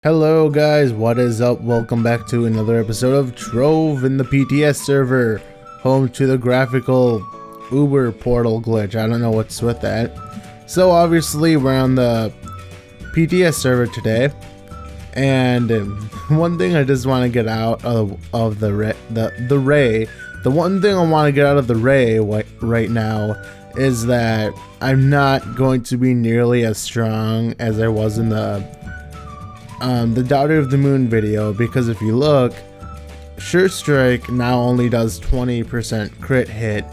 Hello guys, what is up? Welcome back to another episode of Trove in the PTS server, home to the graphical Uber portal glitch. I don't know what's with that. So obviously we're on the PTS server today, and one thing I just want to get out of the ray. The one thing I want to get out of the ray right now is that I'm not going to be nearly as strong as I was in the Daughter of the Moon video, because if you look, Sure Strike now only does 20% crit hit.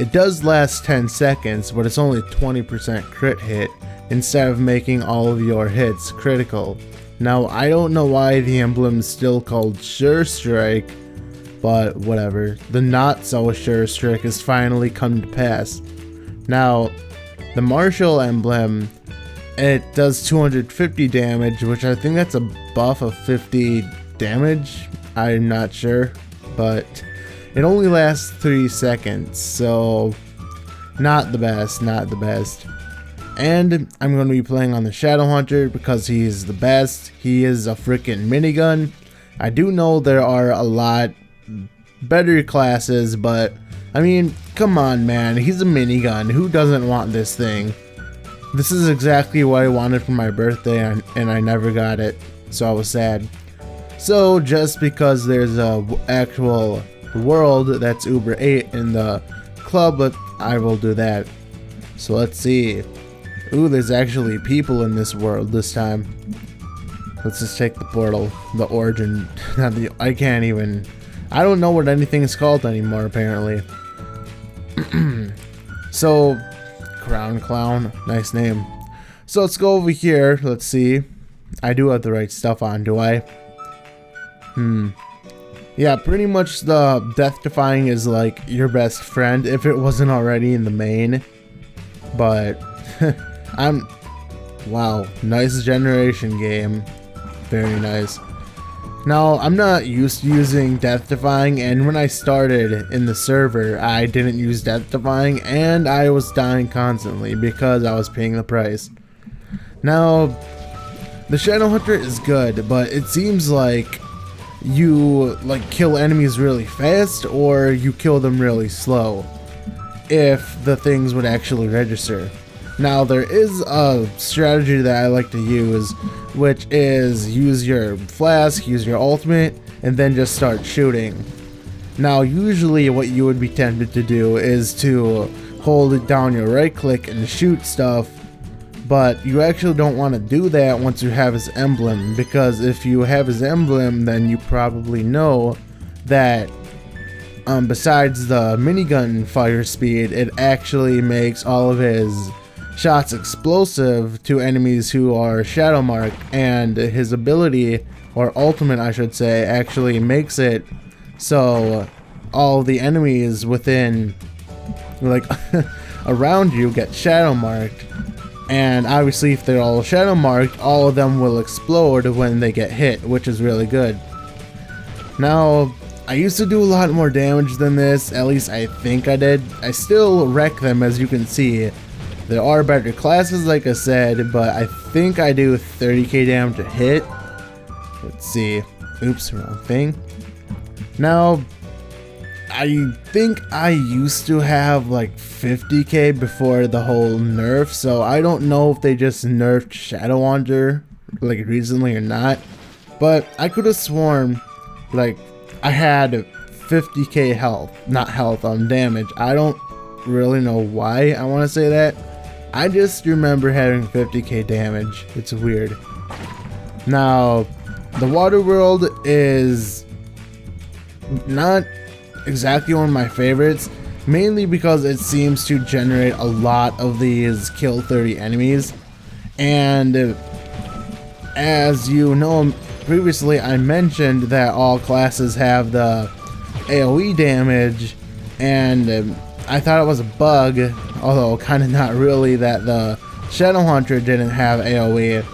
It does last 10 seconds, but it's only 20% crit hit instead of making all of your hits critical. Now, I don't know why the emblem is still called Sure Strike, but whatever. The not so Sure Strike has finally come to pass. Now, the Martial emblem, it does 250 damage, which I think that's a buff of 50 damage. I'm not sure, but it only lasts 3 seconds, so not the best. And I'm going to be playing on the Shadow Hunter because he's the best. He is a freaking minigun. I do know there are a lot better classes, but I mean, come on man, he's a minigun. Who doesn't want this thing? This is exactly what I wanted for my birthday, and I never got it, so I was sad. So just because there's a actual world that's Uber 8 in the club, but I will do that. So let's see. Ooh, there's actually people in this world this time. Let's just take the portal, the origin. I can't even. I don't know what anything is called anymore, apparently. So. Crown Clown, nice name. So let's go over here. Let's see. I do have the right stuff on, do I? Yeah, pretty much the death defying is like your best friend if it wasn't already in the main. But wow, nice generation game. Very nice. Now, I'm not used to using Death Defying, and when I started in the server, I didn't use Death Defying, and I was dying constantly because I was paying the price. Now, the Shadow Hunter is good, but it seems like you kill enemies really fast, or you kill them really slow, if the things would actually register. Now, there is a strategy that I like to use, which is use your flask, use your ultimate, and then just start shooting. Now, usually what you would be tempted to do is to hold it down your right click and shoot stuff, but you actually don't want to do that once you have his emblem, because if you have his emblem, then you probably know that besides the minigun fire speed, it actually makes all of his shots explosive to enemies who are shadow marked, and his ability, or ultimate I should say, actually makes it so all the enemies within around you get shadow marked, and obviously if they're all shadow marked, all of them will explode when they get hit, which is really good. Now, I used to do a lot more damage than this, at least I think I did. I still wreck them, as you can see. There are better classes, like I said, but I think I do 30k damage a hit. Let's see. Oops, wrong thing. Now, I think I used to have like 50k before the whole nerf, so I don't know if they just nerfed Shadow Hunter like recently or not. But I could have sworn like I had 50k health, not health, damage. I don't really know why I want to say that. I just remember having 50k damage. It's weird. Now, the water world is not exactly one of my favorites, mainly because it seems to generate a lot of these kill 30 enemies. And as you know, previously I mentioned that all classes have the AoE damage, and I thought it was a bug, although kind of not really, that the Shadow Hunter didn't have AoE,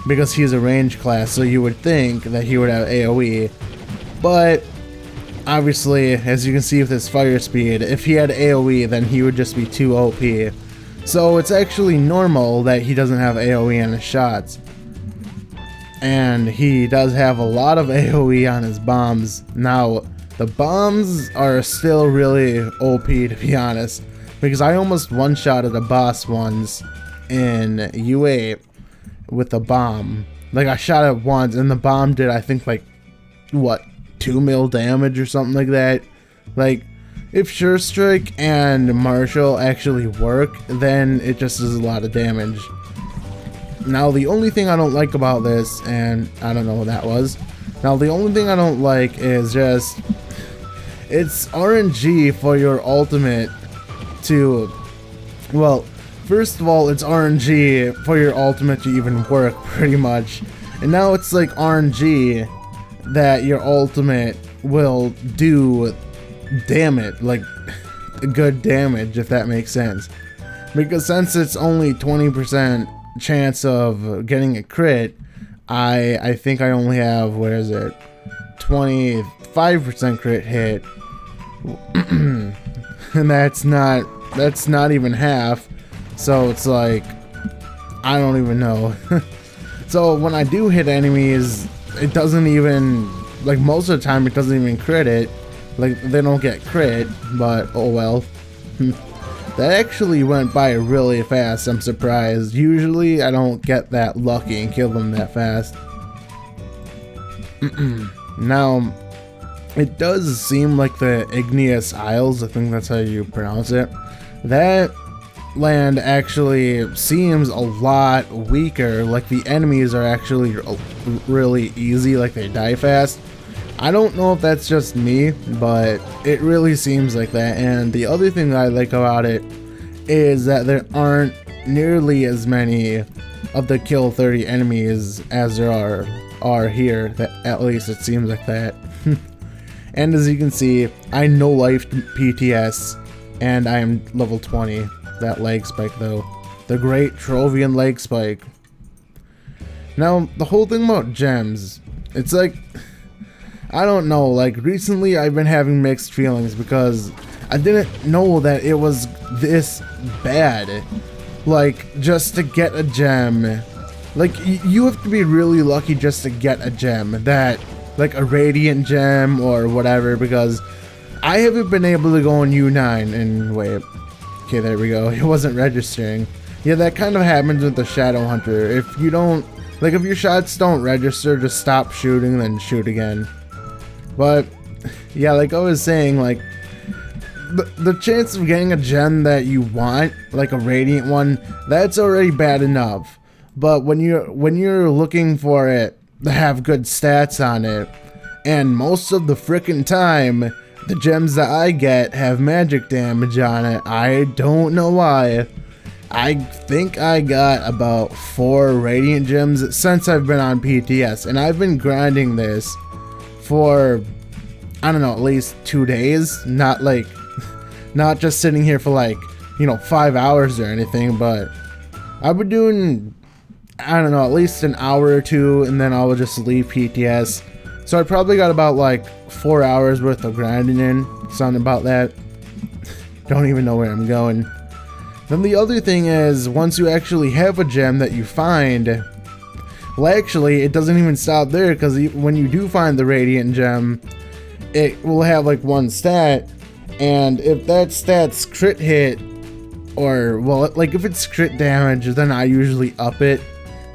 because he's a range class, so you would think that he would have AoE. But obviously, as you can see with his fire speed, if he had AoE, then he would just be too OP. So it's actually normal that he doesn't have AoE on his shots. and he does have a lot of AoE on his bombs. Now, the bombs are still really OP, to be honest, because I almost one-shotted a boss once in U8 with a bomb. Like, I shot it once, and the bomb did, I think, like, what, 2 mil damage or something like that. Like, if Sure Strike and Marshall actually work, then it just does a lot of damage. Now, the only thing I don't like about this, and I don't know what that was. Now, the only thing I don't like is just, it's RNG for your ultimate to, well, first of all, it's RNG for your ultimate to even work, pretty much. And now it's like RNG that your ultimate will do damage, like good damage, if that makes sense. Because since it's only 20% chance of getting a crit, I think I only have, where is it, 25% crit hit. And that's not even half. So it's like, I don't even know. So when I do hit enemies, it doesn't even, like, most of the time it doesn't even crit it. Like, they don't get crit, but oh well. That actually went by really fast, I'm surprised. Usually I don't get that lucky and kill them that fast. Now, it does seem like the Igneous Isles, I think that's how you pronounce it, that land actually seems a lot weaker. Like, the enemies are actually really easy, like they die fast. I don't know if that's just me, but it really seems like that. And the other thing that I like about it is that there aren't nearly as many of the kill 30 enemies as there are here. That, at least it seems like that. And as you can see, I no-lifed PTS, and I am level 20. That leg spike though. The great Trovian leg spike. Now, the whole thing about gems, it's like, I don't know, like, recently I've been having mixed feelings because I didn't know that it was this bad. Like, just to get a gem, like, you have to be really lucky just to get a gem, that, like a radiant gem or whatever, because I haven't been able to go on U9 and wait. Okay, there we go. It wasn't registering. Yeah, that kind of happens with the Shadow Hunter. If you don't, like, if your shots don't register, just stop shooting, then shoot again. But yeah, like I was saying, like, the chance of getting a gem that you want, like a radiant one, that's already bad enough. But when you're looking for it to have good stats on it, and most of the frickin' time, the gems that I get have magic damage on it. I don't know why. I think I got about 4 radiant gems since I've been on PTS, and I've been grinding this for, I don't know, at least 2 days. Not like, not just sitting here for like, you know, 5 hours or anything, but I've been doing, I don't know, at least an hour or 2, and then I'll just leave PTS. So I probably got about like 4 hours worth of grinding in, something about that. Don't even know where I'm going. Then the other thing is, once you actually have a gem that you find, well, actually, it doesn't even stop there, because when you do find the radiant gem, it will have like one stat, and if that stat's crit hit, or, well, like if it's crit damage, then I usually up it.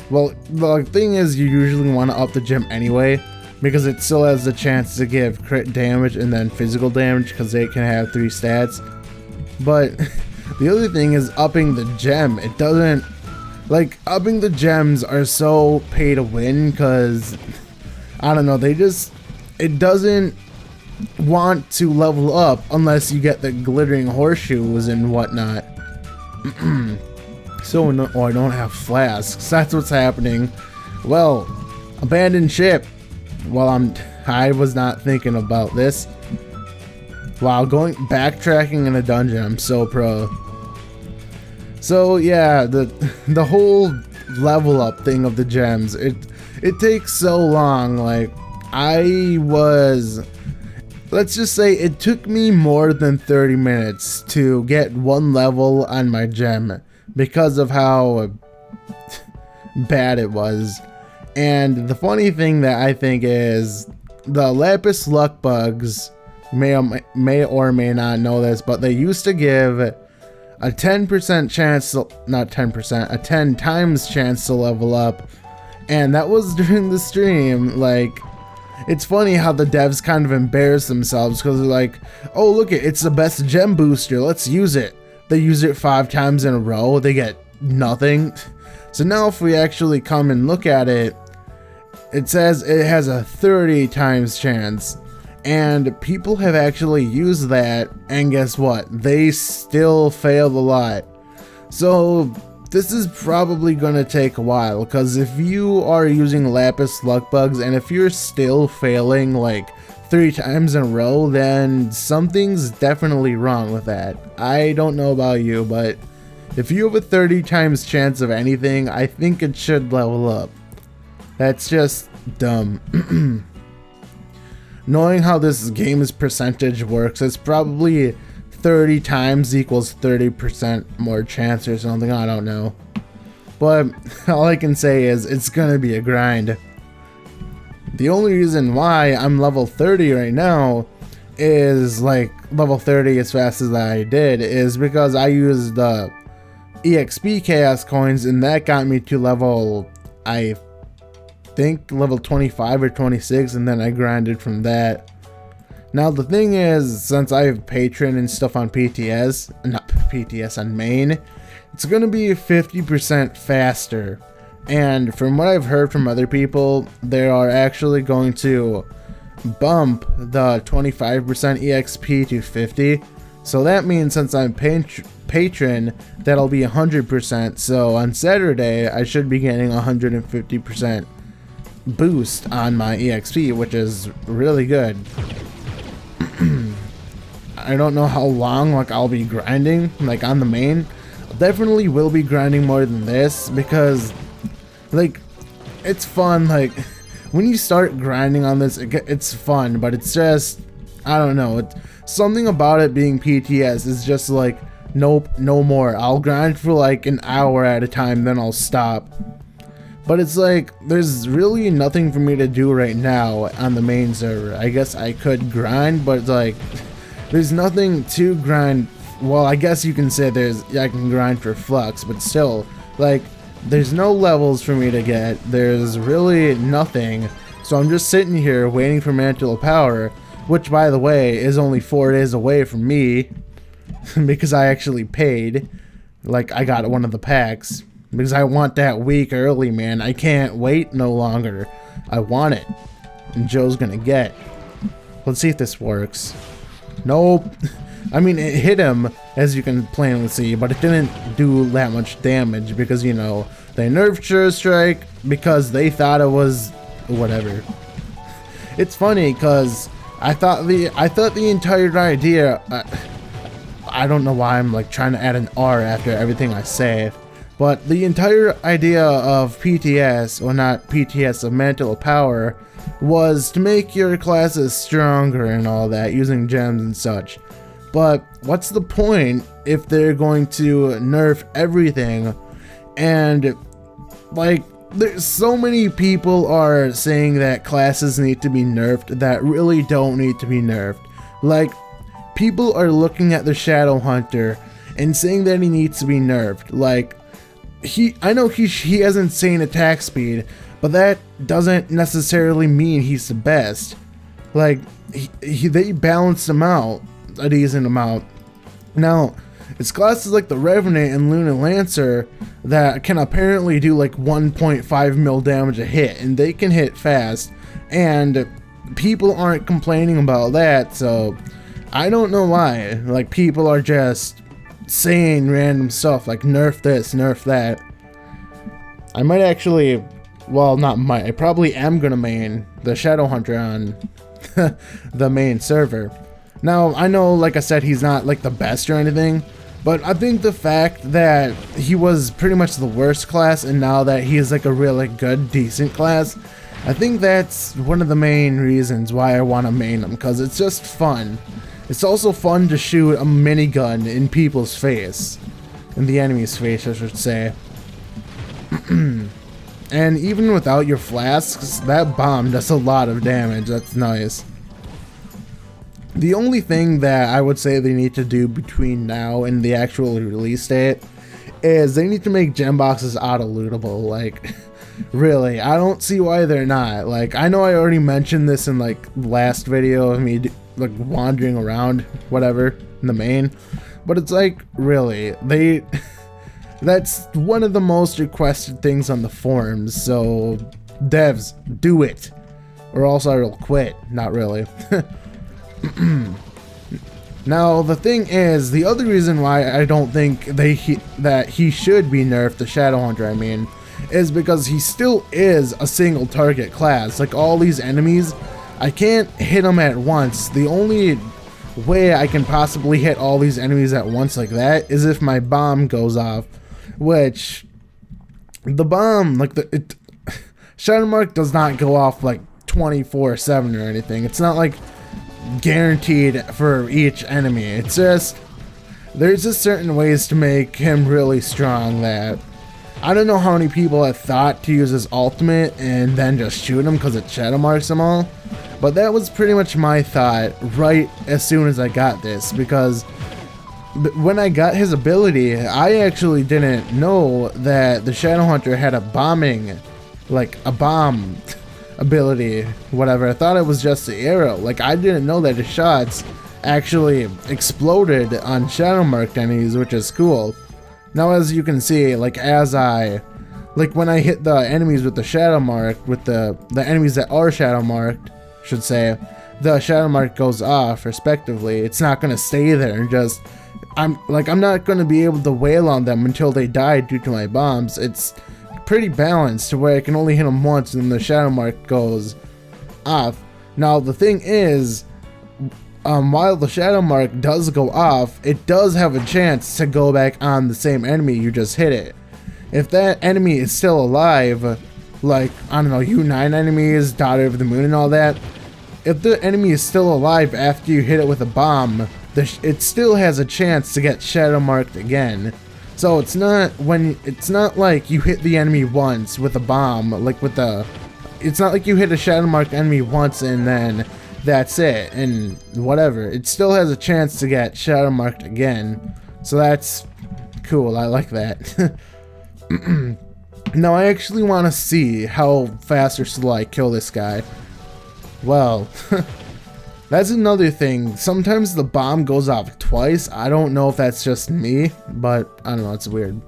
Well, the thing is, you usually want to up the gem anyway, because it still has the chance to give crit damage and then physical damage, because they can have 3 stats. But the other thing is upping the gem. It doesn't, like, upping the gems are so pay to win, because, I don't know, it doesn't want to level up unless you get the glittering horseshoes and whatnot. So, no, oh, I don't have flasks. That's what's happening. Well, abandoned ship. Well, I was not thinking about this. Wow, backtracking in a dungeon, I'm so pro. So yeah, the whole level up thing of the gems, it takes so long. Like, let's just say it took me more than 30 minutes to get 1 level on my gem because of how bad it was. And the funny thing that I think is the lapis luck bugs may or may not know this, but they used to give a 10% chance to, not 10%, a 10 times chance to level up. And that was during the stream. Like, it's funny how the devs kind of embarrass themselves because they're like, oh, look, it's the best gem booster, let's use it. They use it 5 times in a row, they get nothing. So now if we actually come and look at it, it says it has a 30 times chance. And people have actually used that, and guess what? They still failed a lot. So this is probably gonna take a while, because if you are using lapis luck bugs and if you're still failing like 3 times in a row, then something's definitely wrong with that. I don't know about you, but if you have a 30 times chance of anything, I think it should level up. That's just dumb. Knowing how this game's percentage works, it's probably 30 times equals 30% more chance or something, I don't know. But all I can say is it's gonna be a grind. The only reason why I'm level 30 right now is like level 30 as fast as I did is because I used the EXP chaos coins, and that got me to level, I think level 25 or 26, and then I grinded from that. Now the thing is, since I have patron and stuff on on main, it's gonna be 50% faster. And from what I've heard from other people, they are actually going to bump the 25% EXP to 50. So that means since I'm patron, that'll be 100%. So on Saturday, I should be getting 150% boost on my EXP, which is really good. I don't know how long like I'll be grinding like on the main. Definitely will be grinding more than this, because like it's fun. Like when you start grinding on this, it's fun, but it's just, I don't know, it's something about it being PTS is just like, nope, no more. I'll grind for like an hour at a time, then I'll stop. But it's like, there's really nothing for me to do right now on the main server. I guess I could grind, but it's like, there's nothing to grind. Well, I guess you can say I can grind for flux, but still, like, there's no levels for me to get. There's really nothing. So I'm just sitting here waiting for Mantal power, which by the way is only 4 days away from me because I actually paid. Like, I got one of the packs. Because I want that week early, man. I can't wait no longer. I want it. And Joe's gonna get. Let's see if this works. Nope. I mean, it hit him, as you can plainly see, but it didn't do that much damage because, you know, they nerfed Sure Strike because they thought it was whatever. It's funny because I thought the entire idea. I don't know why I'm like trying to add an R after everything I say. But the entire idea of PTS, or not PTS, of Mantle Power, was to make your classes stronger and all that, using gems and such. But what's the point if they're going to nerf everything? And, like, there's so many people are saying that classes need to be nerfed that really don't need to be nerfed. Like, people are looking at the Shadow Hunter and saying that he needs to be nerfed. Like, I know he has insane attack speed, but that doesn't necessarily mean he's the best. Like, they balanced him out a decent amount. Now, it's classes like the Revenant and Luna Lancer that can apparently do like 1.5 mil damage a hit, and they can hit fast, and people aren't complaining about that, so I don't know why. Like, people are just saying random stuff like nerf this, nerf that. I might actually, well, not might, I probably am gonna main the Shadow Hunter on the main server. Now, I know, like I said, he's not like the best or anything, but I think the fact that he was pretty much the worst class and now that he is like a really good, decent class, I think that's one of the main reasons why I want to main him, because it's just fun. It's also fun to shoot a minigun in people's face. In the enemy's face, I should say. And even without your flasks, that bomb does a lot of damage. That's nice. The only thing that I would say they need to do between now and the actual release date is they need to make gem boxes auto-lootable. Like, really, I don't see why they're not. Like, I know I already mentioned this in like last video of me like wandering around, whatever, in the main, but it's like, really, that's one of the most requested things on the forums, so devs, do it, or else I will quit. Not really. Now the thing is, the other reason why I don't think that he should be nerfed, the Shadowhunter I mean, is because he still is a single target class. Like, all these enemies, I can't hit them at once. The only way I can possibly hit all these enemies at once like that is if my bomb goes off. Which, the bomb, like Shadowmark does not go off like 24/7 or anything. It's not like guaranteed for each enemy. It's just, there's just certain ways to make him really strong that I don't know how many people have thought to use his ultimate and then just shoot him because it shadow marks them all. But that was pretty much my thought right as soon as I got this, because when I got his ability, I actually didn't know that the Shadowhunter had a bombing, like a bomb ability, whatever. I thought it was just the arrow. Like, I didn't know that his shots actually exploded on shadow marked enemies, which is cool. Now, as you can see, like, when I hit the enemies with the shadow mark, with the enemies that are shadow marked, should say, the shadow mark goes off respectively. It's not gonna stay there and just, I'm not gonna be able to wail on them until they die due to my bombs. It's pretty balanced to where I can only hit them once and the shadow mark goes off. Now the thing is, while the shadow mark does go off, it does have a chance to go back on the same enemy you just hit it. If that enemy is still alive, like, I don't know, U9 enemies, Daughter of the Moon and all that, if the enemy is still alive after you hit it with a bomb, it still has a chance to get shadow marked again. So it's not like you hit the enemy once with a bomb, like it's not like you hit a shadow marked enemy once and then that's it and whatever. It still has a chance to get shadow marked again. So that's cool. I like that. Now I actually want to see how fast or slow I kill this guy. Well, that's another thing. Sometimes the bomb goes off twice. I don't know if that's just me, but I don't know, it's weird.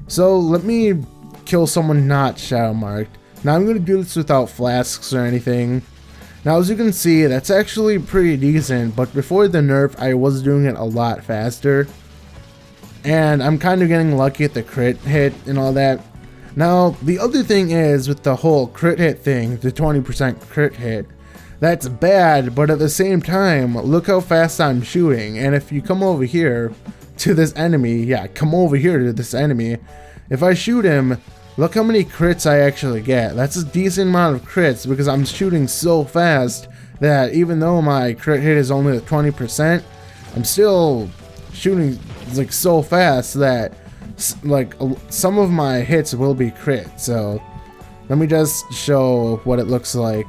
So let me kill someone not shadow marked. Now I'm going to do this without flasks or anything. Now as you can see, that's actually pretty decent, but before the nerf I was doing it a lot faster. And I'm kind of getting lucky at the crit hit and all that. Now the other thing is, with the whole crit hit thing, the 20% crit hit, that's bad, but at the same time, look how fast I'm shooting. And if you come over here to this enemy, yeah, come over here to this enemy, if I shoot him, look how many crits I actually get. That's a decent amount of crits because I'm shooting so fast that even though my crit hit is only at 20%, I'm still shooting like so fast that like some of my hits will be crit. So let me just show what it looks like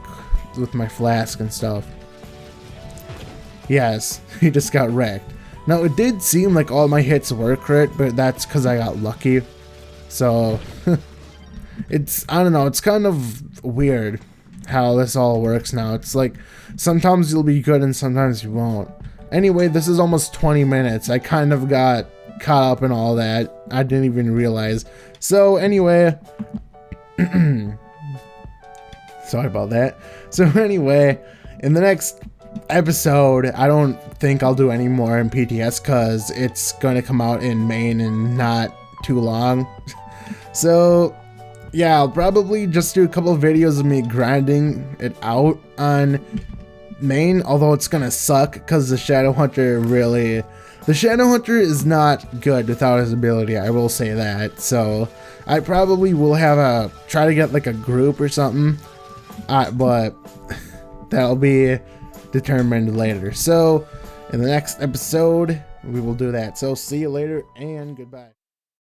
with my flask and stuff. Yes, he just got wrecked. Now it did seem like all my hits were crit, but that's because I got lucky. So I don't know, it's kind of weird how this all works now. It's like sometimes you'll be good and sometimes you won't. Anyway, this is almost 20 minutes. I kind of got caught up in all that. I didn't even realize. So anyway, sorry about that. So anyway, in the next episode, I don't think I'll do any more in PTS because it's going to come out in Main in not too long. So yeah, I'll probably just do a couple of videos of me grinding it out on Main, although it's going to suck because the Shadowhunter is not good without his ability, I will say that. So I probably will try to get like a group or something. But that'll be determined later. So in the next episode, we will do that. So see you later and goodbye.